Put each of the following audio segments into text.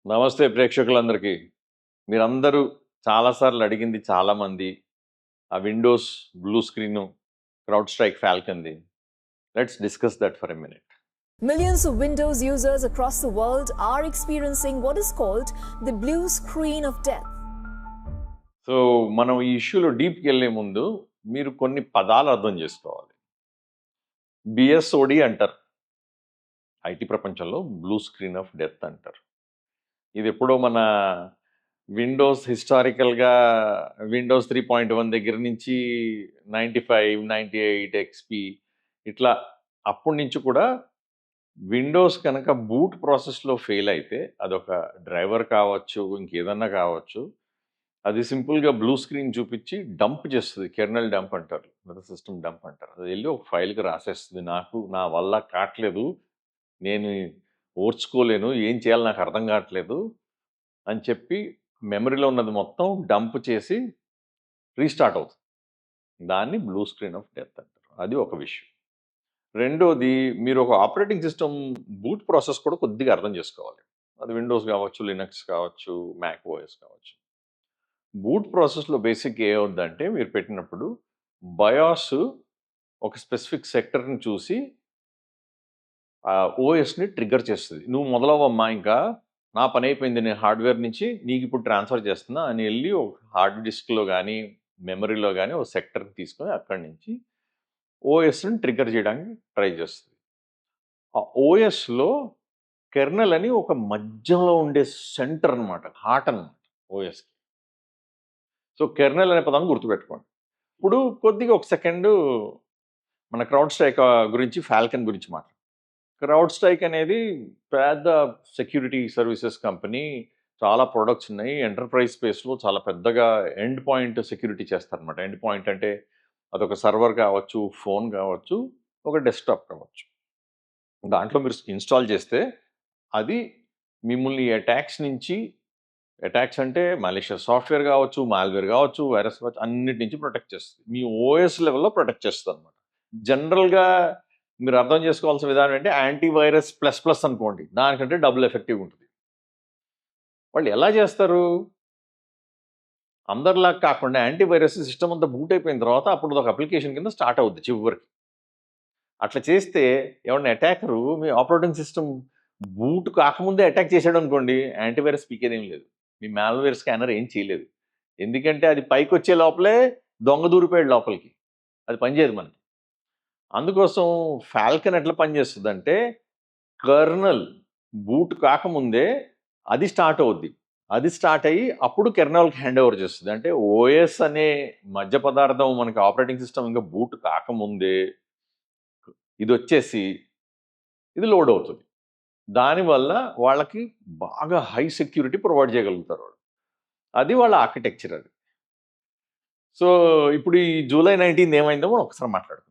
నమస్తే ప్రేక్షకులందరికీ. మీరందరూ చాలా సార్లు అడిగింది చాలామంది ఆ Windows blue screen CrowdStrike ఫాల్కన్‌ది. Let's discuss that for a minute. Millions of Windows users across the world are experiencing what is called the blue screen of death. So, మనం ఈ ఇష్యూలో డీప్‌కెళ్ళే ముందు మీరు కొన్ని పదాలు అర్థం చేసుకోవాలి. బిఎస్ఓడి అంటారు. ఐటీ ప్రపంచంలో బ్లూ స్క్రీన్ ఆఫ్ డెత్ అంటారు. ఇది ఎప్పుడో మన విండోస్ హిస్టారికల్‌గా విండోస్ 3.1 దగ్గర నుంచి 95, 98 ఎక్స్‌పీ ఇట్లా అప్పటి నుంచి కూడా విండోస్ కనుక బూట్ ప్రాసెస్‌లో ఫెయిల్ అయితే అదొక డ్రైవర్ కావచ్చు, ఇంకేదన్నా కావచ్చు. అది సింపుల్‌గా బ్లూ స్క్రీన్ చూపించి డంప్ చేస్తది. కెర్నల్ డంప్ అంటారు. లేదా సిస్టమ్ డంప్ అంటారు. అది ఎళ్లి ఒక ఫైల్‌కి రాసేస్తది. నా వల్ల కాట్లేదు. నేను ఓర్చుకోలేను. ఏం చేయాలో నాకు అర్థం కావట్లేదు అని చెప్పి మెమరీలో ఉన్నది మొత్తం డంప్ చేసి రీస్టార్ట్ అవుతుంది. దాన్ని బ్లూ స్క్రీన్ ఆఫ్ డెత్ అంటారు. అది ఒక విషయం. రెండోది మీరు ఒక ఆపరేటింగ్ సిస్టమ్ బూట్ ప్రాసెస్ కూడా కొద్దిగా అర్థం చేసుకోవాలి. అది విండోస్ కావచ్చు, లినక్స్ కావచ్చు, మ్యాక్ ఓఎస్ కావచ్చు. బూట్ ప్రాసెస్‌లో బేసిక్‌గా ఏమవుద్దంటే మీరు పెట్టినప్పుడు బయాస్ ఒక స్పెసిఫిక్ సెక్టర్‌ని చూసి ఓఎస్‌ని ట్రిగ్గర్ చేస్తది. "నువ్వు మొదలవ్వమ్మా ఇంకా. నా పని అయిపోయింది. నేను హార్డ్‌వేర్ నుంచి నీకిప్పుడు ట్రాన్స్‌ఫర్ చేస్తున్నా" అని ఎళ్లి ఒక హార్డ్ డిస్క్‌లో గానీ, మెమరీలో గానీ ఒక సెక్టర్‌ని తీసుకొని అక్కడి నుంచి ఓఎస్‌ని ట్రిగ్గర్ చేయడానికి ట్రై చేస్తది. ఆ ఓఎస్‌లో కెర్నల్ అని ఒక మధ్యలో ఉండే సెంటర్ అనమాట. హార్ట్ అనమాట ఓఎస్‌కి. సో, కెర్నల్ అనే పదాన్ని గుర్తుపెట్టుకోండి. ఇప్పుడు కొద్దిగా ఒక సెకండు మన క్రౌడ్ స్ట్రైక్ గురించి, ఫాల్కన్ గురించి మాట్లాడదాం. క్రౌడ్ స్ట్రైక్ అనేది పెద్ద సెక్యూరిటీ సర్వీసెస్ కంపెనీ. చాలా ప్రొడక్ట్స్ ఉన్నాయి. ఎంటర్‌ప్రైజ్ స్పేస్‌లో చాలా పెద్దగా ఎండ్ పాయింట్ సెక్యూరిటీ చేస్తారనమాట. ఎండ్ పాయింట్ అంటే అదొక సర్వర్ కావచ్చు, ఫోన్ కావచ్చు, ఒక డెస్క్‌టాప్ కావచ్చు. దాంట్లో మీరు ఇన్‌స్టాల్ చేస్తే అది మిమ్మల్ని అటాక్స్ అంటే మాలిషియస్ సాఫ్ట్‌వేర్ కావచ్చు, మాల్‌వేర్ కావచ్చు, వైరస్ కావచ్చు, అన్నిటి నుంచి ప్రొటెక్ట్ చేస్తది. మీ ఓఎస్ లెవెల్‌లో ప్రొటెక్ట్ చేస్తదనమాట. జనరల్‌గా మీరు అర్థం చేసుకోవాల్సిన విధానం ఏంటి, యాంటీ వైరస్ ప్లస్ ప్లస్ అనుకోండి. దానికంటే డబుల్ ఎఫెక్టివ్‌గా ఉంటది. వాళ్ళు ఎలా చేస్తారు? అందరిలాగా కాకుండా యాంటీ వైరస్ సిస్టమ్ అంతా బూట్ అయిపోయిన తర్వాత అప్పుడు ఒక అప్లికేషన్ కింద స్టార్ట్ అవుద్ది చివరికి. అట్లా చేస్తే ఎవరైనా అటాకరు మీ ఆపరేటింగ్ సిస్టమ్ బూట్ కాకముందే అటాక్ చేశాడనుకోండి, యాంటీవైరస్ పీకేదేం లేదు. మీ మాల్‌వేర్ స్కానర్ ఏం చేయలేదు. ఎందుకంటే అది పైకొచ్చే లోపలే దొంగ దూరిపోయాడు లోపలికి. అది పనిచేయదు మనకి. అందుకోసం ఫాల్కన్ ఎట్లా పనిచేస్తదంటే, కెర్నల్ బూట్ కాకముందే అది స్టార్ట్ అవుద్ది. అది స్టార్ట్ అయ్యి అప్పుడు కెర్నల్‌కి హ్యాండ్ ఓవర్ చేస్తది. అంటే ఓఎస్ అనే మధ్య పదార్థం మనకి ఆపరేటింగ్ సిస్టమ్ ఇంకా బూట్ కాకముందే ఇదొచ్చేసి ఇది లోడ్ అవుతది. దానివల్ల వాళ్ళకి బాగా హై సెక్యూరిటీ ప్రొవైడ్ చేయగలుగుతారు వాళ్ళు. అది వాళ్ళ ఆర్కిటెక్చర్ అది. సో, ఇప్పుడు ఈ జూలై 19 ఏమైందో మనం ఒకసారి మాట్లాడుకుందాం.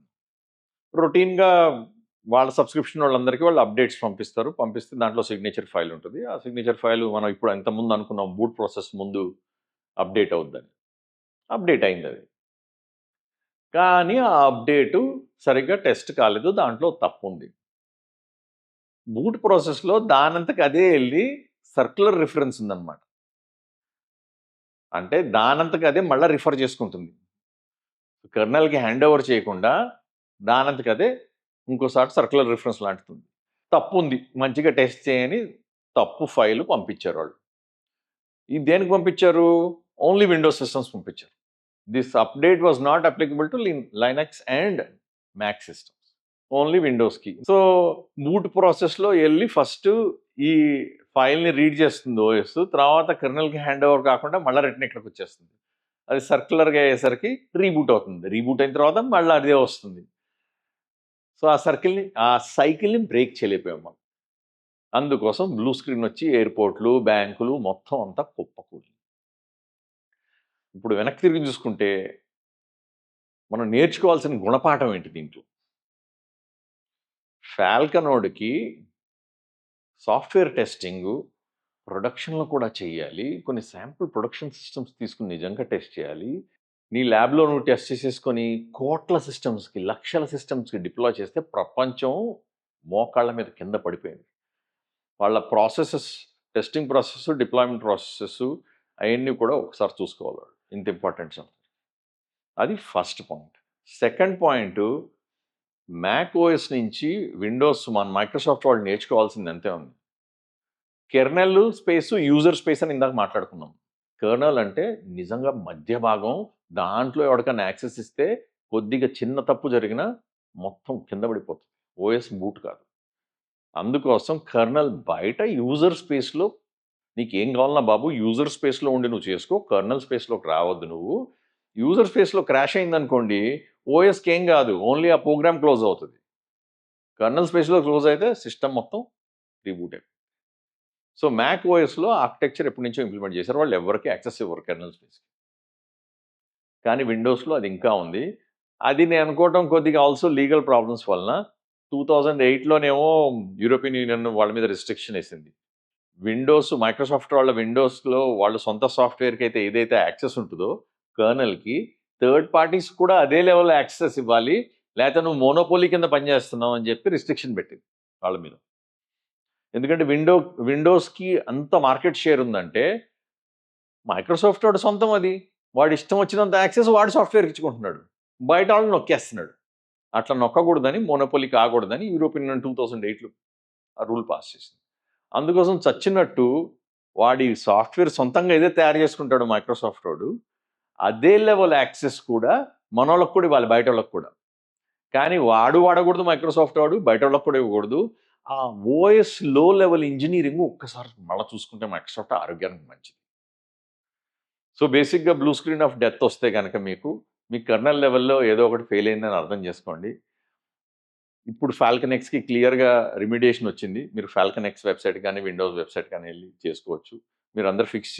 రొటీన్‌గా వాళ్ళ సబ్స్క్రిప్షన్ వాళ్ళందరికీ వాళ్ళు అప్డేట్స్ పంపిస్తారు. పంపిస్తే దాంట్లో సిగ్నేచర్ ఫైల్ ఉంటది. ఆ సిగ్నేచర్ ఫైల్ మనం ఇప్పుడు ఇంతకుముందు అనుకున్నాం బూట్ ప్రాసెస్ ముందు అప్డేట్ అవుద్దని. అప్డేట్ అయిందది. కానీ ఆ అప్డేటు సరిగ్గా టెస్ట్ కాలేదు. దాంట్లో తప్పుంది. బూట్ ప్రాసెస్‌లో దానంతట అదే ఎళ్లి సర్క్యులర్ రిఫరెన్స్ ఉందన్నమాట. అంటే దానంతట అదే మళ్ళా రిఫర్ చేసుకుంటుంది. కెర్నల్‌కి హ్యాండ్ ఓవర్ చేయకుండా దానంతట అదే ఇంకోసారి సర్క్యులర్ రిఫరెన్స్ లాంటిది. తప్పుంది. మంచిగా టెస్ట్ చేయని తప్పు ఫైల్ పంపించారు వాళ్ళు. ఇది దేనికి పంపించారు? ఓన్లీ విండోస్ సిస్టమ్స్ పంపించారు. This update was not applicable to Linux and Mac systems. Only విండోస్‌కి. సో, బూట్ ప్రాసెస్‌లో ఎళ్లి ఫస్ట్ ఈ ఫైల్‌ని రీడ్ చేస్తుంది ఓఎస్. తర్వాత కెర్నల్‌కి హ్యాండ్ ఓవర్ కాకుండా మళ్ళా రిటర్న్ ఇక్కడికొచ్చేస్తుంది. అది సర్క్యులర్‌గా అయ్యేసరికి రీబూట్ అవుతుంది. రీబూట్ అయిన తర్వాత మళ్ళా అదే వస్తుంది. సో, ఆ సైకిల్‌ని బ్రేక్ చేయలేకపోయాం మనం. అందుకోసం బ్లూ స్క్రీన్ వచ్చి ఎయిర్‌పోర్ట్‌లు, బ్యాంకులు మొత్తం అంతా కుప్పకూలింది. ఇప్పుడు వెనక్కి తిరిగి చూసుకుంటే మనం నేర్చుకోవాల్సిన గుణపాఠం ఏంటి దీంట్లో? ఫాల్కనోడ్‌కి సాఫ్ట్‌వేర్ టెస్టింగు ప్రొడక్షన్‌లో కూడా చేయాలి. కొన్ని శాంపుల్ ప్రొడక్షన్ సిస్టమ్స్ తీసుకొని నిజంగా టెస్ట్ చేయాలి. నీ ల్యాబ్‌లో నువ్వు టెస్ట్ చేసేసుకొని కోట్ల సిస్టమ్స్‌కి, లక్షల సిస్టమ్స్‌కి డిప్లాయ్ చేస్తే ప్రపంచం మోకాళ్ళ మీద కింద పడిపోయింది. వాళ్ళ processes testing process, deployment process అవన్నీ కూడా ఒకసారి చూసుకోవాలి. ఇంత ఇంపార్టెంట్స్ అది first point. Second point, Mac OS నుంచి విండోస్ మన మైక్రోసాఫ్ట్ వాళ్ళు నేర్చుకోవాల్సింది అంతే ఉంది. కెర్నల్ స్పేస్, యూజర్ స్పేస్ అని ఇందాక మాట్లాడుకున్నాం. కెర్నల్ అంటే నిజంగా మధ్య భాగం, దాంట్లో ఎవరికైనా యాక్సెస్ ఇస్తే కొద్దిగా చిన్న తప్పు జరిగినా మొత్తం కింద పడిపోతుంది. ఓఎస్ బూట్ కాదు. అందుకోసం కెర్నల్ బయట యూజర్ స్పేస్లో నీకు ఏం కావాలన్నా బాబు యూజర్ స్పేస్లో ఉండి నువ్వు చేసుకో, కెర్నల్ స్పేస్లోకి రావద్దు నువ్వు. యూజర్ స్పేస్లో క్రాష్ అయిందనుకోండి, ఓఎస్కి ఏం కాదు, ఓన్లీ ఆ ప్రోగ్రామ్ క్లోజ్ అవుతుంది. కెర్నల్ స్పేస్లో క్లోజ్ అయితే సిస్టమ్ మొత్తం రీబూట్ అయిపోతుంది. సో మ్యాక్ ఓఎస్లో ఆర్కిటెక్చర్ ఎప్పటి నుంచో ఇంప్లిమెంట్ చేశారు, వాళ్ళు ఎవరికి యాక్సెస్ ఇవ్వరు కెర్నల్ స్పేస్కి. కానీ విండోస్లో అది ఇంకా ఉంది. అది నేను అనుకోవటం కొద్దిగా ఆల్సో లీగల్ ప్రాబ్లమ్స్ వలన 2008లోనేమో యూరోపియన్ యూనియన్ వాళ్ళ మీద రిస్ట్రిక్షన్ వేసింది. విండోస్, మైక్రోసాఫ్ట్ వాళ్ళ విండోస్లో వాళ్ళ సొంత సాఫ్ట్వేర్కి అయితే ఏదైతే యాక్సెస్ ఉంటుందో కర్నల్కి, థర్డ్ పార్టీస్ కూడా అదే లెవెల్ యాక్సెస్ ఇవ్వాలి, లేకపోతే నువ్వు మోనోపోలీ కింద పనిచేస్తున్నావు అని చెప్పి రిస్ట్రిక్షన్ పెట్టింది వాళ్ళ మీద. ఎందుకంటే విండోస్కి అంత మార్కెట్ షేర్ ఉందంటే మైక్రోసాఫ్ట్ వాడు సొంతం, అది వాడు ఇష్టం వచ్చినంత యాక్సెస్ వాడు సాఫ్ట్వేర్కి ఇచ్చుకుంటున్నాడు, బయట వాళ్ళు నొక్కేస్తున్నాడు. అట్లా నొక్కకూడదని, మోనోపోలీ కాకూడదని యూరోపియన్ యూనియన్ 2008లో ఆ రూల్ పాస్ చేసింది. అందుకోసం చచ్చినట్టు వాడి సాఫ్ట్వేర్ సొంతంగా ఏదో తయారు చేసుకుంటాడు మైక్రోసాఫ్ట్ వాడు, అదే లెవెల్ యాక్సెస్ కూడా మనోళ్ళకి కూడా ఇవ్వాలి, బయట వాళ్ళకి కూడా. కానీ వాడు వాడకూడదు మైక్రోసాఫ్ట్ వాడు, బయట వాళ్ళకి కూడా ఇవ్వకూడదు. ఆ ఓఎస్ లో లెవెల్ ఇంజనీరింగ్ ఒక్కసారి మళ్ళీ చూసుకుంటే మైక్రోసాఫ్ట్ ఆరోగ్యానికి మంచిది. సో బేసిక్గా బ్లూ స్క్రీన్ ఆఫ్ డెత్ వస్తే కనుక మీ కర్నల్ లెవెల్లో ఏదో ఒకటి ఫెయిల్ అయిందని అర్థం చేసుకోండి. ఇప్పుడు ఫాల్కన్ ఎక్స్కి క్లియర్గా రిమిడియేషన్ వచ్చింది. మీరు ఫాల్కన్ ఎక్స్ వెబ్సైట్ కానీ విండోస్ వెబ్సైట్ కానీ వెళ్ళి చేసుకోవచ్చు. మీరు అందరు ఫిక్స్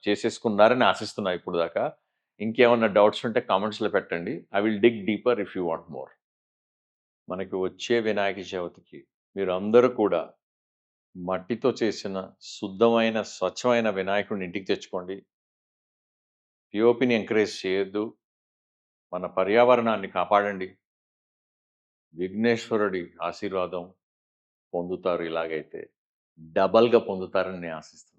చేసేసుకున్నారని ఆశిస్తున్నా ఇప్పుడు దాకా. ఇంకేమన్నా డౌట్స్ ఉంటే కామెంట్స్లో పెట్టండి. I will dig deeper if you want more. మనకి వచ్చే వినాయక చవితికి మీరు అందరూ కూడా మట్టితో చేసిన శుద్ధమైన, స్వచ్ఛమైన వినాయకుడిని ఇంటికి తెచ్చుకోండి. పిఓపిని ఎంకరేజ్ చేయొద్దు. మన పర్యావరణాన్ని కాపాడండి. విఘ్నేశ్వరుడి ఆశీర్వాదం పొందుతారు. ఇలాగైతే డబల్గా పొందుతారని నేను ఆశిస్తున్నాను.